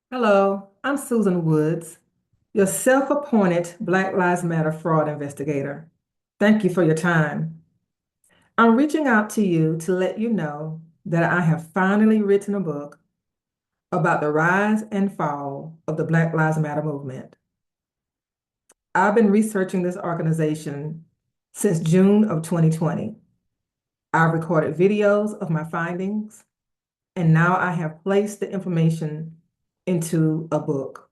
Hello, I'm Susan Woods, your self-appointed Black Lives Matter fraud investigator. Thank you for your time. I'm reaching out to you to let you know that I have finally written a book about the rise and fall of the Black Lives Matter movement. I've been researching this organization since June of 2020. I've recorded videos of my findings, and now I have placed the information into a book.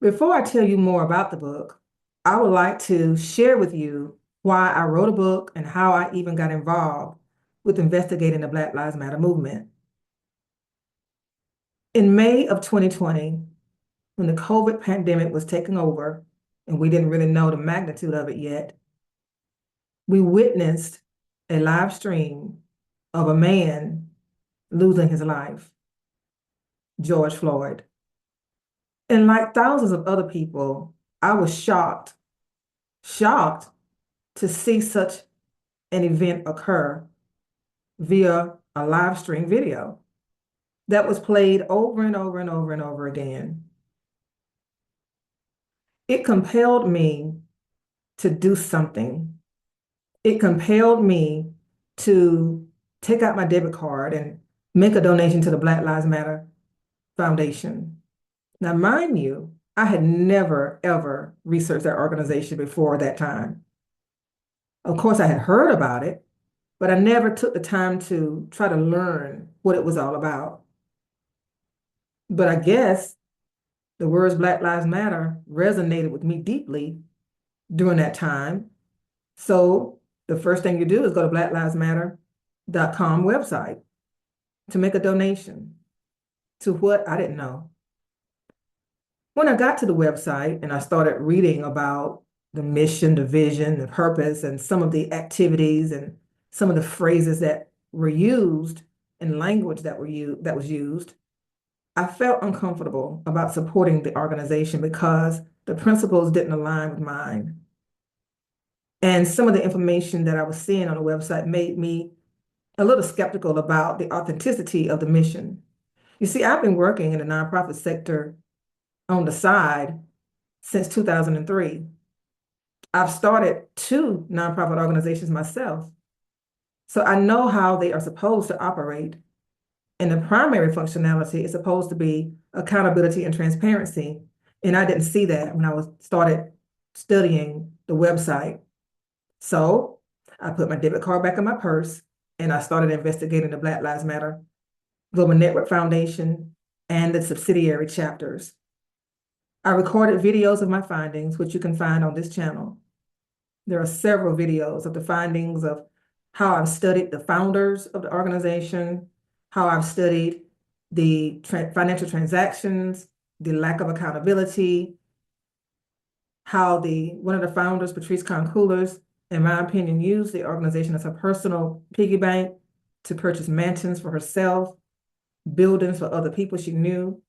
Before I tell you more about the book, I would like to share with you why I wrote a book and how I even got involved with investigating the Black Lives Matter movement. In May of 2020, when the COVID pandemic was taking over and we didn't really know the magnitude of it yet, we witnessed a live stream of a man losing his life, George Floyd. And like thousands of other people, I was shocked to see such an event occur via a live stream video that was played over and over and over and over again. It compelled me to do something. It compelled me to take out my debit card and make a donation to the Black Lives Matter Foundation. Now, mind you, I had never, ever researched that organization before that time. Of course, I had heard about it, but I never took the time to try to learn what it was all about. But I guess the words Black Lives Matter resonated with me deeply during that time. So the first thing you do is go to blacklivesmatter.com website to make a donation to what I didn't know. When I got to the website and I started reading about the mission, the vision, the purpose, and some of the activities and some of the phrases that were used and language that was used, I felt uncomfortable about supporting the organization because the principles didn't align with mine. And some of the information that I was seeing on the website made me a little skeptical about the authenticity of the mission. You see, I've been working in the nonprofit sector on the side since 2003. I've started two nonprofit organizations myself. So I know how they are supposed to operate. And the primary functionality is supposed to be accountability and transparency. And I didn't see that when I started studying the website. So I put my debit card back in my purse and I started investigating the Black Lives Matter Global Network Foundation and the subsidiary chapters. I recorded videos of my findings, which you can find on this channel. There are several videos of the findings of how I've studied the founders of the organization, how I've studied the financial transactions, the lack of accountability, how one of the founders, Patrice Concoulers, in my opinion, used the organization as a personal piggy bank to purchase mansions for herself, buildings for other people she knew,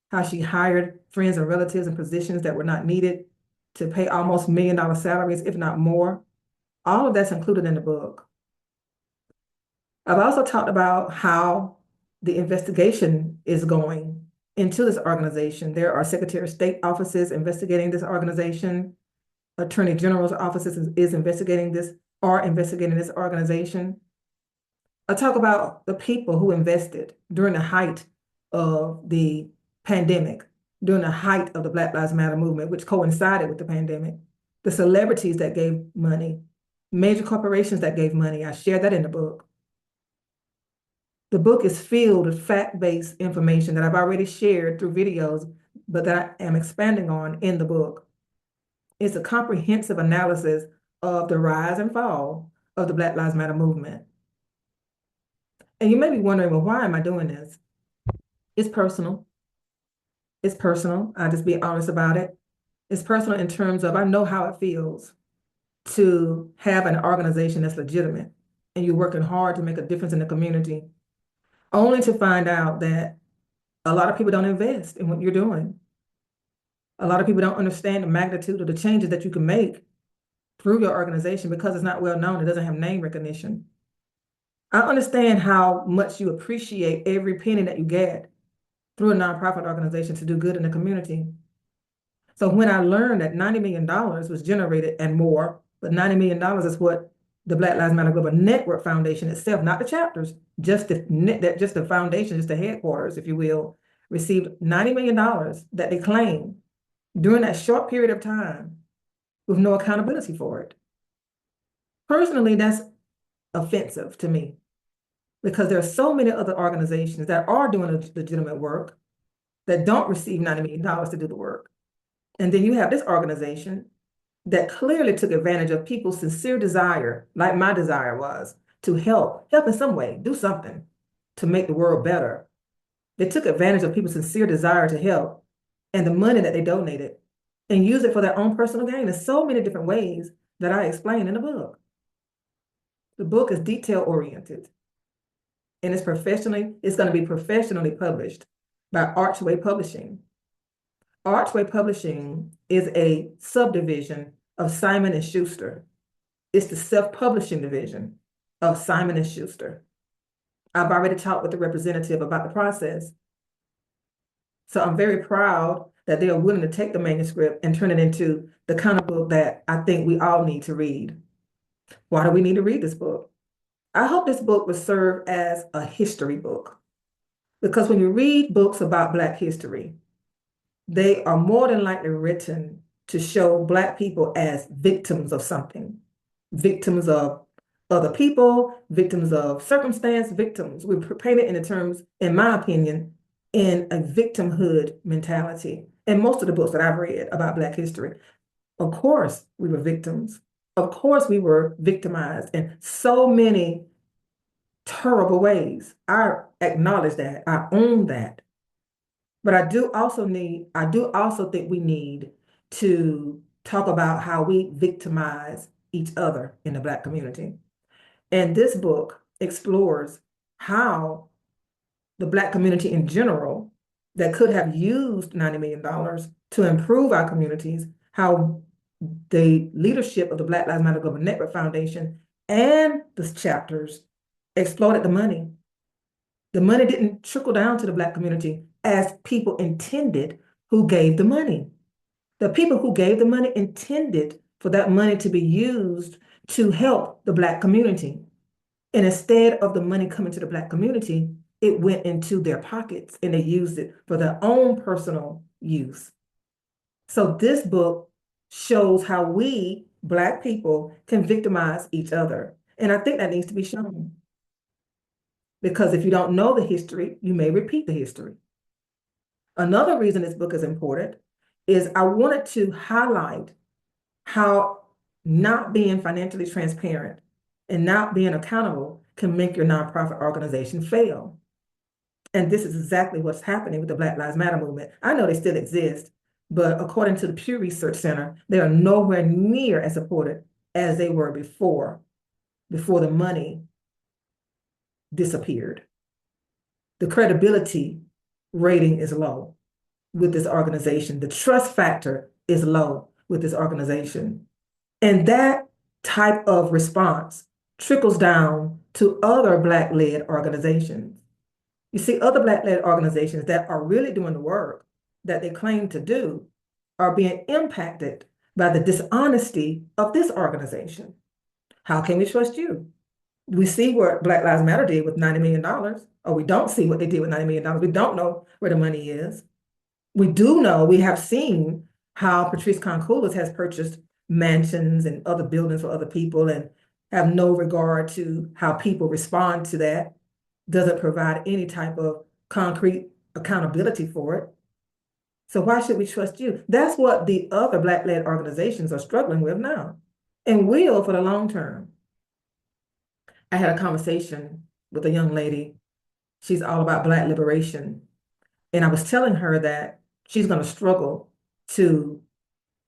how she hired friends and relatives in positions that were not needed to pay almost $1 million salaries, if not more. All of that's included in the book. I've also talked about how the investigation is going into this organization. There are Secretary of State offices investigating this organization. Attorney General's offices is investigating this, are investigating this organization. I talk about the people who invested during the height of the pandemic, during the height of the Black Lives Matter movement, which coincided with the pandemic, the celebrities that gave money, major corporations that gave money. I share that in the book. The book is filled with fact-based information that I've already shared through videos, but that I am expanding on in the book. It's a comprehensive analysis of the rise and fall of the Black Lives Matter movement. And you may be wondering, well, why am I doing this? It's personal. It's personal. I'll just be honest about it. It's personal in terms of I know how it feels to have an organization that's legitimate and you're working hard to make a difference in the community, only to find out that a lot of people don't invest in what you're doing. A lot of people don't understand the magnitude of the changes that you can make through your organization because it's not well known. It doesn't have name recognition. I understand how much you appreciate every penny that you get, through a nonprofit organization to do good in the community. So when I learned that $90 million was generated and more, but $90 million is what the Black Lives Matter Global Network Foundation itself, not the chapters, just the foundation, just the headquarters, if you will, received $90 million that they claim during that short period of time with no accountability for it. Personally, that's offensive to me because there are so many other organizations that are doing legitimate work that don't receive $90 million to do the work. And then you have this organization that clearly took advantage of people's sincere desire, like my desire was, to help in some way, do something to make the world better. They took advantage of people's sincere desire to help and the money that they donated and use it for their own personal gain in so many different ways that I explain in the book. The book is detail oriented and it's going to be professionally published by Archway Publishing. Archway Publishing is a subdivision of Simon & Schuster. It's the self-publishing division of Simon & Schuster. I've already talked with the representative about the process. So I'm very proud that they are willing to take the manuscript and turn it into the kind of book that I think we all need to read. Why do we need to read this book? I hope this book will serve as a history book. Because when you read books about Black history, they are more than likely written to show Black people as victims of something, victims of other people, victims of circumstance, victims. We're painted in the terms, in my opinion, in a victimhood mentality. In most of the books that I've read about Black history, of course, we were victims. Of course, we were victimized in so many terrible ways. I acknowledge that. I own that. But I do also think we need to talk about how we victimize each other in the Black community. And this book explores how the Black community in general that could have used $90 million to improve our communities, how the leadership of the Black Lives Matter Global Network Foundation and the chapters exploited the money. The money didn't trickle down to the Black community as people intended who gave the money. The people who gave the money intended for that money to be used to help the Black community. And instead of the money coming to the Black community, it went into their pockets and they used it for their own personal use. So this book shows how we, Black people, can victimize each other. And I think that needs to be shown. Because if you don't know the history, you may repeat the history. Another reason this book is important is I wanted to highlight how not being financially transparent and not being accountable can make your nonprofit organization fail. And this is exactly what's happening with the Black Lives Matter movement. I know they still exist, but according to the Pew Research Center, they are nowhere near as supported as they were before the money disappeared. The credibility rating is low with this organization. The trust factor is low with this organization. And that type of response trickles down to other Black-led organizations. You see, other Black-led organizations that are really doing the work that they claim to do are being impacted by the dishonesty of this organization. How can we trust you? We see what Black Lives Matter did with $90 million, or we don't see what they did with $90 million. We don't know where the money is. We do know, we have seen how Patrice Concoulis has purchased mansions and other buildings for other people and have no regard to how people respond to that, doesn't provide any type of concrete accountability for it. So why should we trust you? That's what the other Black-led organizations are struggling with now and will for the long term. I had a conversation with a young lady. She's all about Black liberation. And I was telling her that she's going to struggle to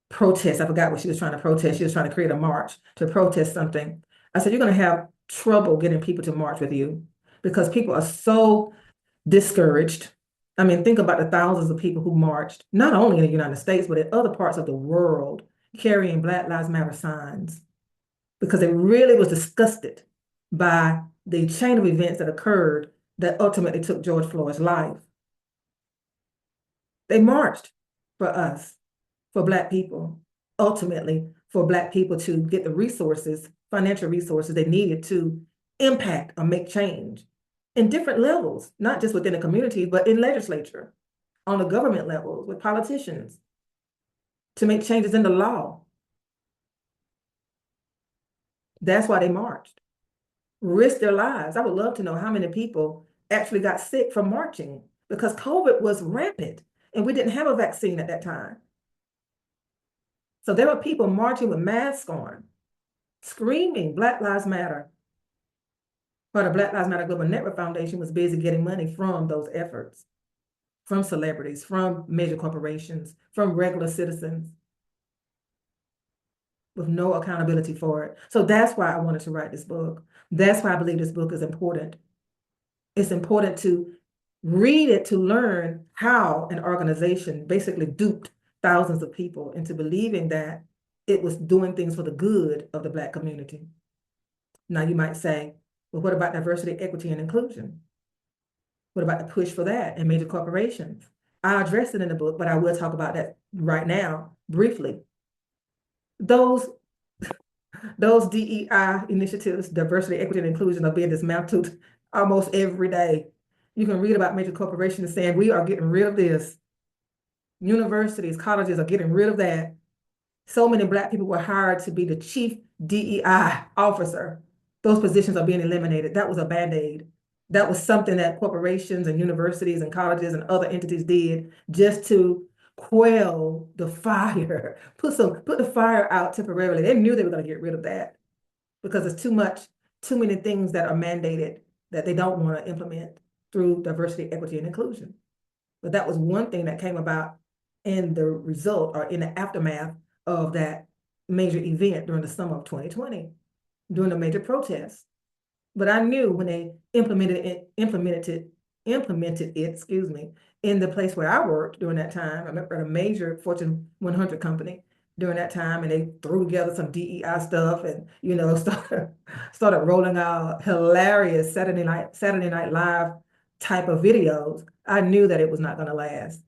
protest. I forgot what she was trying to protest. She was trying to create a march to protest something. I said, you're going to have trouble getting people to march with you because people are so discouraged. I mean, think about the thousands of people who marched, not only in the United States, but in other parts of the world, carrying Black Lives Matter signs because they really was disgusted by the chain of events that occurred that ultimately took George Floyd's life. They marched for us, for Black people, ultimately for Black people to get the resources, financial resources they needed to impact or make change in different levels, not just within the community, but in legislature, on the government level, with politicians, to make changes in the law. That's why they marched, risked their lives. I would love to know how many people actually got sick from marching because COVID was rampant and we didn't have a vaccine at that time. So there were people marching with masks on, screaming Black Lives Matter. But the Black Lives Matter Global Network Foundation was busy getting money from those efforts, from celebrities, from major corporations, from regular citizens, with no accountability for it. So that's why I wanted to write this book. That's why I believe this book is important. It's important to read it to learn how an organization basically duped thousands of people into believing that it was doing things for the good of the Black community. Now you might say, well, what about diversity, equity, and inclusion? What about the push for that in major corporations? I address it in the book, but I will talk about that right now briefly. Those DEI initiatives, diversity, equity, and inclusion, are being dismantled almost every day. You can read about major corporations saying we are getting rid of this. Universities, colleges are getting rid of that. So many Black people were hired to be the chief DEI officer. Those positions are being eliminated. That was a Band-Aid. That was something that corporations and universities and colleges and other entities did just to quell the fire, put the fire out temporarily. They knew they were going to get rid of that because it's too many things that are mandated that they don't want to implement through diversity, equity, and inclusion. But that was one thing that came about in the result or in the aftermath of that major event during the summer of 2020, during the major protests. But I knew when they implemented it, excuse me, in the place where I worked during that time. I remember at a major Fortune 100 company during that time, and they threw together some DEI stuff, and started rolling out hilarious Saturday Night Live type of videos. I knew that it was not going to last.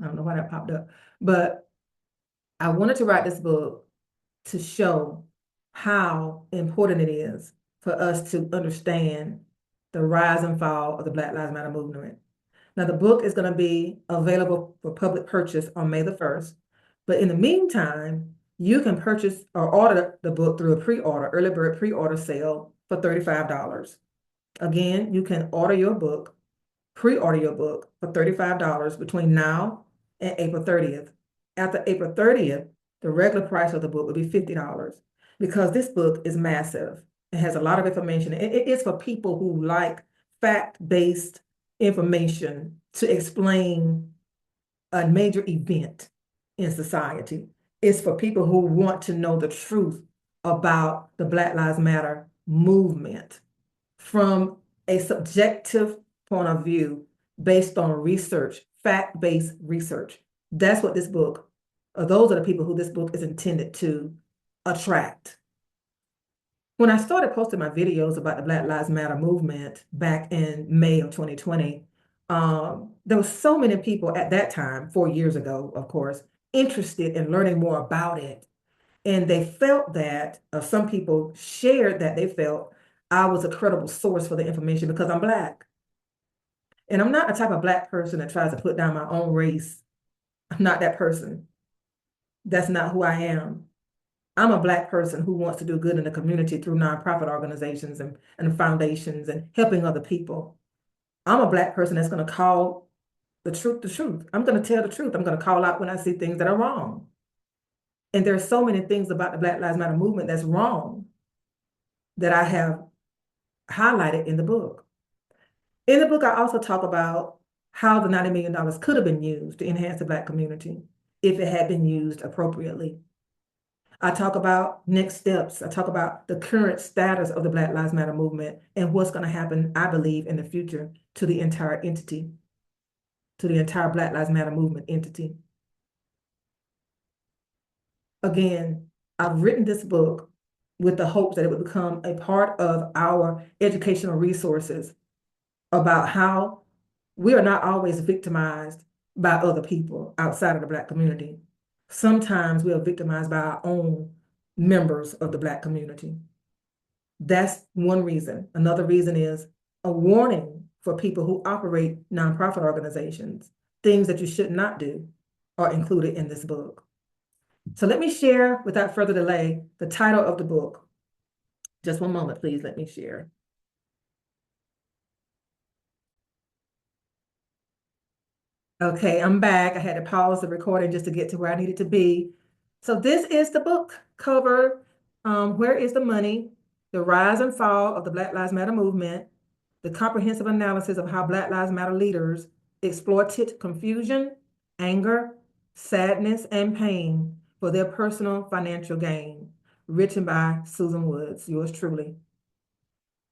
I don't know why that popped up, but I wanted to write this book to show how important it is for us to understand the rise and fall of the Black Lives Matter movement. Now, the book is going to be available for public purchase on May the 1st. But in the meantime, you can purchase or order the book through a pre-order, early bird pre-order sale for $35. Again, you can pre-order your book for $35 between now and April 30th. After April 30th, the regular price of the book will be $50 because this book is massive. It has a lot of information. It is for people who like fact-based information to explain a major event in society. It's for people who want to know the truth about the Black Lives Matter movement from a subjective point of view based on research, fact-based research. That's what this book, those are the people who this book is intended to attract. When I started posting my videos about the Black Lives Matter movement back in May of 2020, there were so many people at that time, 4 years ago, of course, interested in learning more about it. And they felt that, some people shared that they felt I was a credible source for the information because I'm Black. And I'm not a type of Black person that tries to put down my own race. I'm not that person. That's not who I am. I'm a Black person who wants to do good in the community through nonprofit organizations and foundations and helping other people. I'm a Black person that's going to call the truth the truth. I'm going to tell the truth. I'm going to call out when I see things that are wrong. And there's so many things about the Black Lives Matter movement that's wrong that I have highlighted in the book. In the book, I also talk about how the $90 million could have been used to enhance the Black community if it had been used appropriately. I talk about next steps. I talk about the current status of the Black Lives Matter movement and what's going to happen, I believe, in the future to the entire entity, to the entire Black Lives Matter movement entity. Again, I've written this book with the hope that it would become a part of our educational resources about how We are not always victimized by other people outside of the Black community. Sometimes we are victimized by our own members of the Black community. That's one reason. Another reason is a warning for people who operate nonprofit organizations. Things that you should not do are included in this book. So let me share, without further delay, the title of the book. Just one moment, please. Let me share. Okay, I'm back. I had to pause the recording just to get to where I needed to be. So this is the book cover. Where is the money? The rise and fall of the Black Lives Matter movement, the comprehensive analysis of how Black Lives Matter leaders exploited confusion, anger, sadness, and pain for their personal financial gain. Written by Susan Woods, yours truly.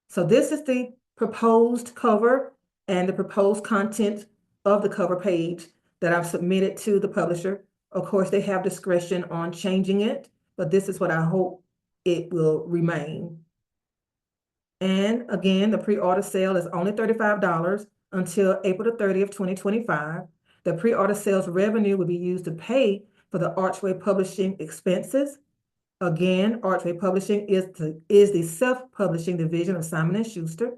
So this is the proposed cover and the proposed content of the cover page that I've submitted to the publisher. Of course, they have discretion on changing it, but this is what I hope it will remain. And again, the pre-order sale is only $35 until April the 30th, 2025. The pre-order sales revenue will be used to pay for the Archway Publishing expenses. Again, Archway Publishing is the self-publishing division of Simon & Schuster.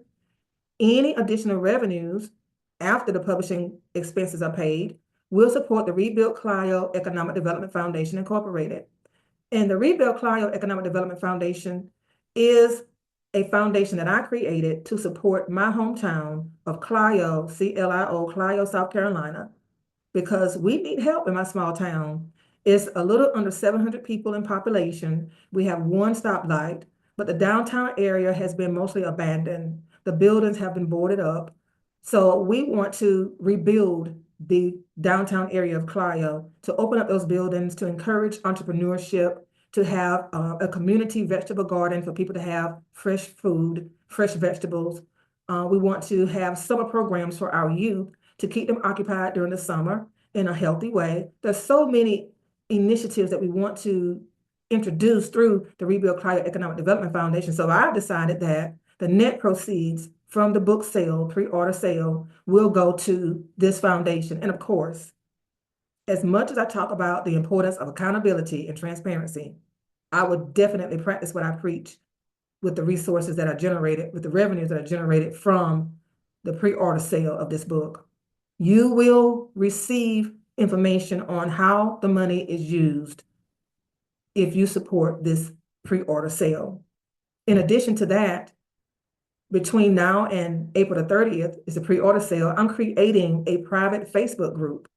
Any additional revenues after the publishing expenses are paid will support the Rebuild Clio Economic Development Foundation Incorporated. And the Rebuild Clio Economic Development Foundation is a foundation that I created to support my hometown of Clio, C-L-I-O, Clio, South Carolina, because we need help in my small town. It's a little under 700 people in population. We have one stoplight, but the downtown area has been mostly abandoned. The buildings have been boarded up. So we want to rebuild the downtown area of Clio, to open up those buildings, to encourage entrepreneurship, to have a community vegetable garden for people to have fresh food, fresh vegetables. We want to have summer programs for our youth to keep them occupied during the summer in a healthy way. There's so many initiatives that we want to introduce through the Rebuild Clio Economic Development Foundation. So I've decided that the net proceeds from the book sale, pre-order sale, will go to this foundation. And of course, as much as I talk about the importance of accountability and transparency, I would definitely practice what I preach with the resources that are generated, with the revenues that are generated from the pre-order sale of this book. You will receive information on how the money is used if you support this pre-order sale. In addition to that, between now and April the 30th is the pre-order sale. I'm creating a private Facebook group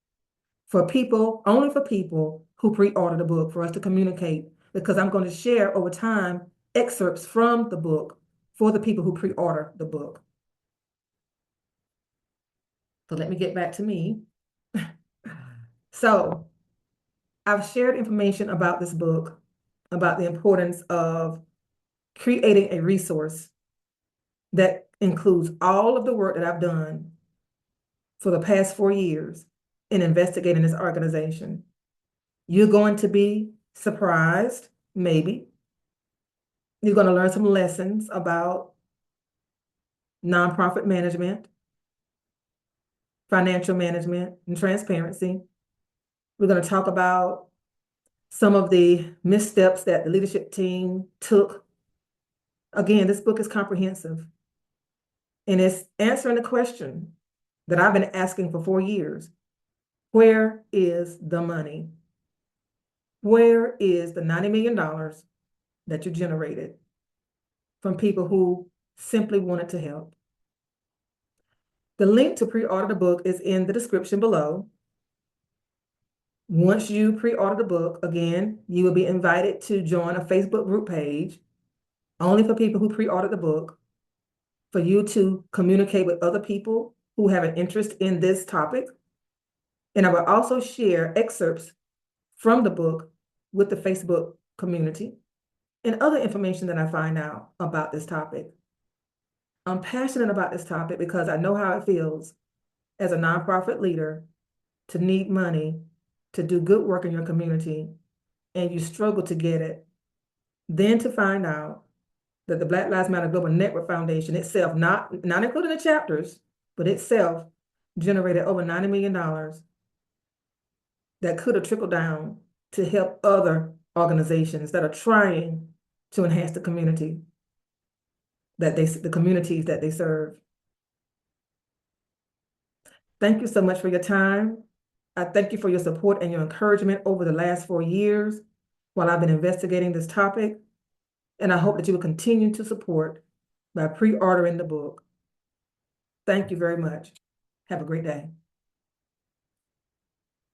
for people, only for people who pre-order the book, for us to communicate, because I'm going to share over time excerpts from the book for the people who pre-order the book. So let me get back to me. So I've shared information about this book, about the importance of creating a resource that includes all of the work that I've done for the past 4 years in investigating this organization. You're going to be surprised, maybe. You're going to learn some lessons about nonprofit management, financial management, and transparency. We're going to talk about some of the missteps that the leadership team took. Again, this book is comprehensive, and it's answering the question that I've been asking for 4 years. Where is the money? Where is the $90 million that you generated from people who simply wanted to help? The link to pre-order the book is in the description below. Once you pre-order the book, again, you will be invited to join a Facebook group page only for people who pre-ordered the book, for you to communicate with other people who have an interest in this topic. And I will also share excerpts from the book with the Facebook community and other information that I find out about this topic. I'm passionate about this topic because I know how it feels as a nonprofit leader to need money to do good work in your community, and you struggle to get it. Then to find out that the Black Lives Matter Global Network Foundation itself, not including the chapters, but itself generated over $90 million that could have trickled down to help other organizations that are trying to enhance the communities that they serve. Thank you so much for your time. I thank you for your support and your encouragement over the last 4 years while I've been investigating this topic. And I hope that you will continue to support by pre-ordering the book. Thank you very much. Have a great day.